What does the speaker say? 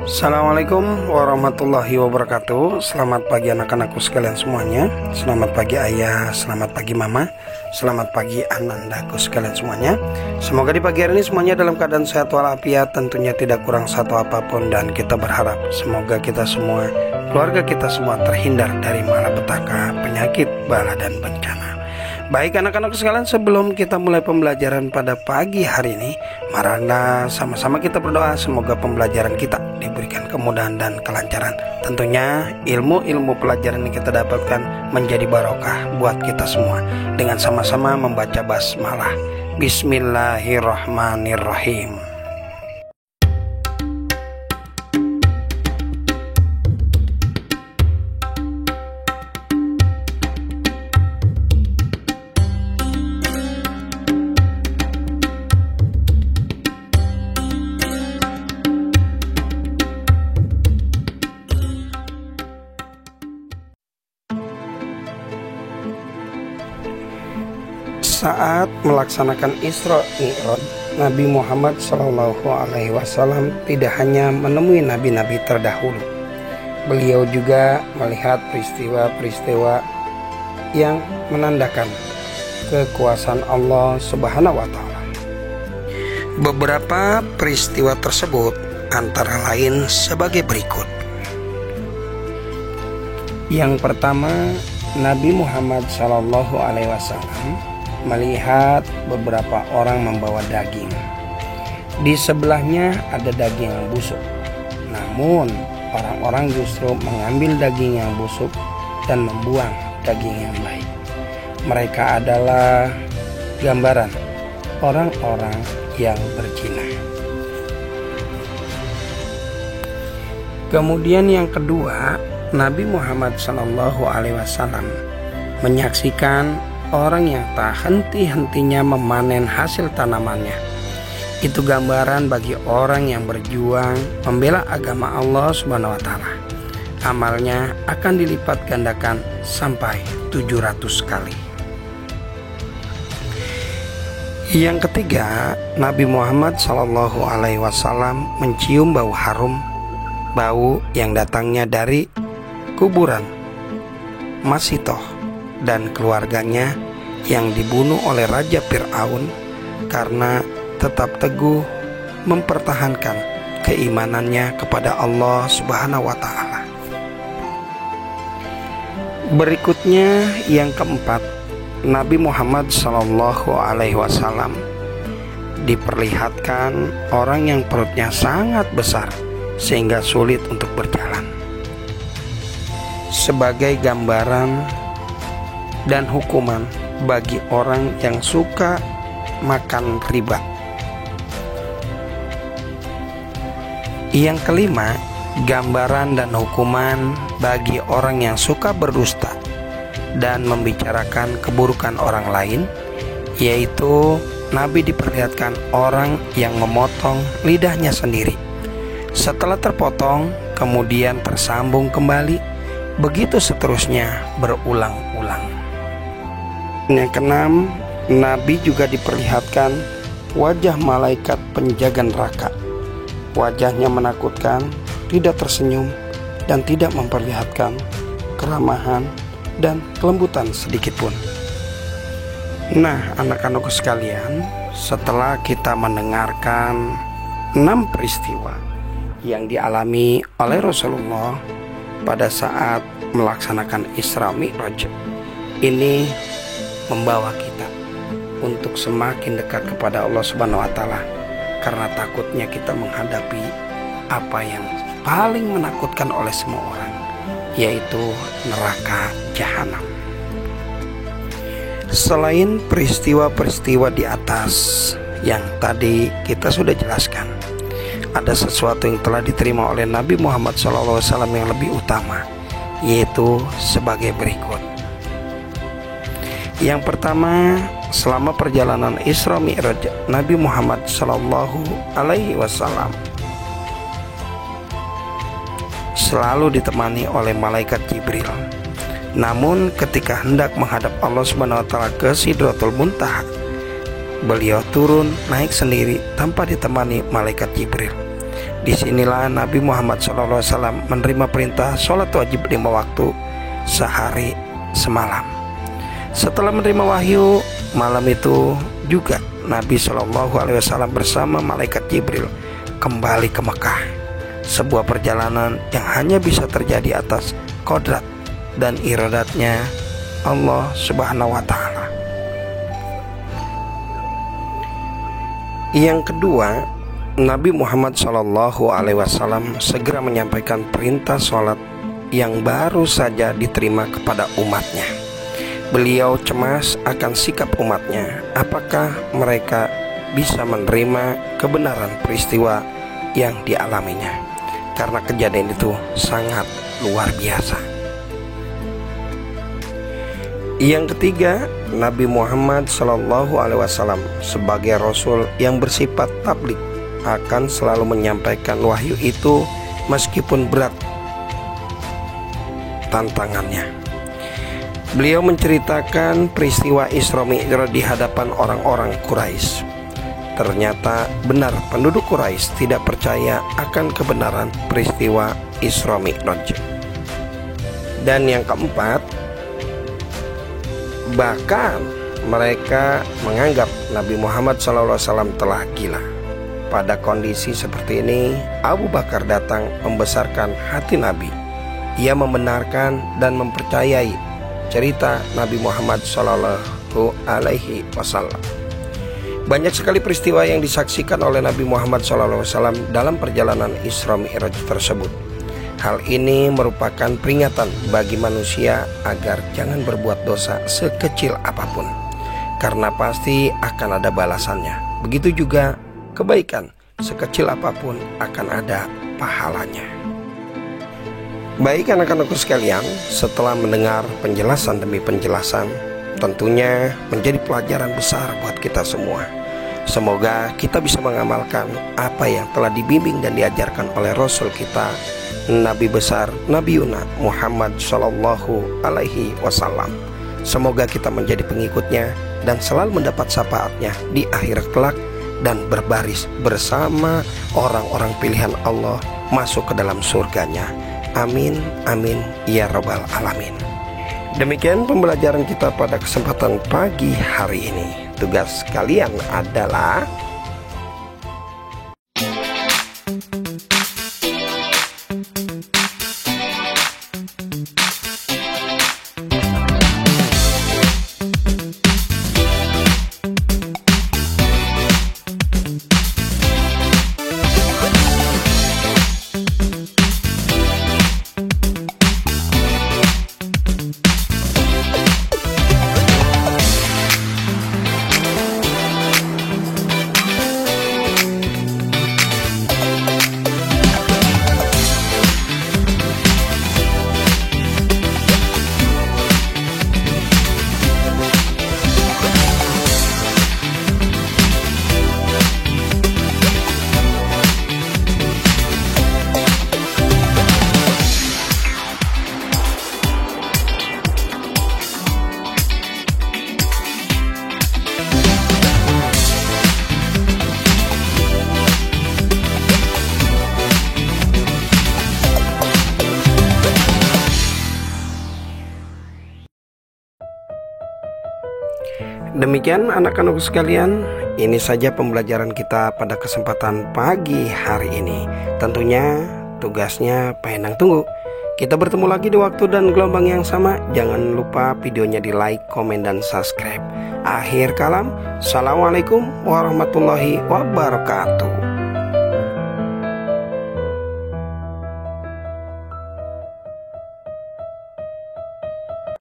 Assalamualaikum warahmatullahi wabarakatuh. Selamat pagi anak-anakku sekalian semuanya. Selamat pagi ayah, selamat pagi mama, selamat pagi anandaku sekalian semuanya. Semoga di pagi hari ini semuanya dalam keadaan sehat walafiat, tentunya tidak kurang satu apapun. Dan kita berharap semoga kita semua, keluarga kita semua terhindar dari malapetaka, penyakit, bala dan bencana. Baik anak-anak sekalian, sebelum kita mulai pembelajaran pada pagi hari ini, marilah sama-sama kita berdoa semoga pembelajaran kita diberikan kemudahan dan kelancaran. Tentunya ilmu-ilmu pelajaran yang kita dapatkan menjadi barokah buat kita semua. Dengan sama-sama membaca basmalah. Bismillahirrahmanirrahim. Saat melaksanakan Isra Mi'raj, Nabi Muhammad SAW tidak hanya menemui nabi-nabi terdahulu. Beliau juga melihat peristiwa-peristiwa yang menandakan kekuasaan Allah Subhanahu wa Ta'ala. Beberapa peristiwa tersebut antara lain sebagai berikut. Yang pertama, Nabi Muhammad SAW melihat beberapa orang membawa daging. Di sebelahnya ada daging yang busuk. Namun orang-orang justru mengambil daging yang busuk dan membuang daging yang baik. Mereka adalah gambaran orang-orang yang berzina. Kemudian yang kedua, Nabi Muhammad SAW menyaksikan orang yang tak henti-hentinya memanen hasil tanamannya. Itu gambaran bagi orang yang berjuang membela agama Allah Subhanahu wa Ta'ala. Amalnya akan dilipat gandakan sampai 700 kali. Yang ketiga, Nabi Muhammad SAW mencium bau harum, bau yang datangnya dari kuburan Masitoh dan keluarganya yang dibunuh oleh Raja Fir'aun karena tetap teguh mempertahankan keimanannya kepada Allah Subhanahu wa Ta'ala. Berikutnya yang keempat, Nabi Muhammad SAW diperlihatkan orang yang perutnya sangat besar sehingga sulit untuk berjalan, sebagai gambaran dan hukuman bagi orang yang suka makan riba. Yang kelima, gambaran dan hukuman bagi orang yang suka berdusta dan membicarakan keburukan orang lain, yaitu Nabi diperlihatkan orang yang memotong lidahnya sendiri. Setelah terpotong, kemudian tersambung kembali, begitu seterusnya berulang-ulang. Yang keenam, Nabi juga diperlihatkan wajah malaikat penjaga neraka. Wajahnya menakutkan, tidak tersenyum, dan tidak memperlihatkan keramahan dan kelembutan sedikitpun. Nah, anak-anakku sekalian, setelah kita mendengarkan 6 peristiwa yang dialami oleh Rasulullah pada saat melaksanakan Isra Mi'raj, ini membawa kita untuk semakin dekat kepada Allah Subhanahu wa Ta'ala, karena takutnya kita menghadapi apa yang paling menakutkan oleh semua orang, yaitu neraka jahanam. Selain peristiwa-peristiwa di atas yang tadi kita sudah jelaskan, ada sesuatu yang telah diterima oleh Nabi Muhammad SAW yang lebih utama, yaitu sebagai berikut. Yang pertama, selama perjalanan Isra Mi'raj, Nabi Muhammad SAW selalu ditemani oleh malaikat Jibril. Namun ketika hendak menghadap Allah Subhanahu wa Ta'ala ke Sidratul Muntaha, beliau turun naik sendiri tanpa ditemani malaikat Jibril. Disinilah Nabi Muhammad SAW menerima perintah sholat wajib 5 waktu sehari semalam. Setelah menerima wahyu, malam itu juga Nabi SAW bersama malaikat Jibril kembali ke Mekah. Sebuah perjalanan yang hanya bisa terjadi atas kodrat dan iradatnya Allah Subhanahu wa Ta'ala. Yang kedua, Nabi Muhammad SAW segera menyampaikan perintah sholat yang baru saja diterima kepada umatnya. Beliau cemas akan sikap umatnya, apakah mereka bisa menerima kebenaran peristiwa yang dialaminya, karena kejadian itu sangat luar biasa. Yang ketiga, Nabi Muhammad SAW sebagai Rasul yang bersifat tabligh akan selalu menyampaikan wahyu itu meskipun berat tantangannya. Beliau menceritakan peristiwa Isra Mi'raj di hadapan orang-orang Quraisy. Ternyata benar penduduk Quraisy tidak percaya akan kebenaran peristiwa Isra Mi'raj. Dan yang keempat, bahkan mereka menganggap Nabi Muhammad SAW telah gila. Pada kondisi seperti ini, Abu Bakar datang membesarkan hati Nabi. Ia membenarkan dan mempercayai cerita Nabi Muhammad SAW. Banyak sekali peristiwa yang disaksikan oleh Nabi Muhammad SAW dalam perjalanan Isra Mi'raj tersebut. Hal ini merupakan peringatan bagi manusia agar jangan berbuat dosa sekecil apapun, karena pasti akan ada balasannya. Begitu juga kebaikan sekecil apapun akan ada pahalanya. Baik anak-anakku sekalian, setelah mendengar penjelasan demi penjelasan, tentunya menjadi pelajaran besar buat kita semua. Semoga kita bisa mengamalkan apa yang telah dibimbing dan diajarkan oleh Rasul kita, Nabi besar Nabi Muhammad SAW. Semoga kita menjadi pengikutnya dan selalu mendapat syafaatnya di akhir kelak, dan berbaris bersama orang-orang pilihan Allah masuk ke dalam surganya. Amin, amin, ya rabbal alamin. Demikian pembelajaran kita pada kesempatan pagi hari ini. Tugas kalian adalah demikian anak-anakku sekalian. Ini saja pembelajaran kita pada kesempatan pagi hari ini. Tentunya tugasnya pengen tunggu. Kita bertemu lagi di waktu dan gelombang yang sama. Jangan lupa videonya di like, komen, dan subscribe. Akhir kalam, assalamualaikum warahmatullahi wabarakatuh.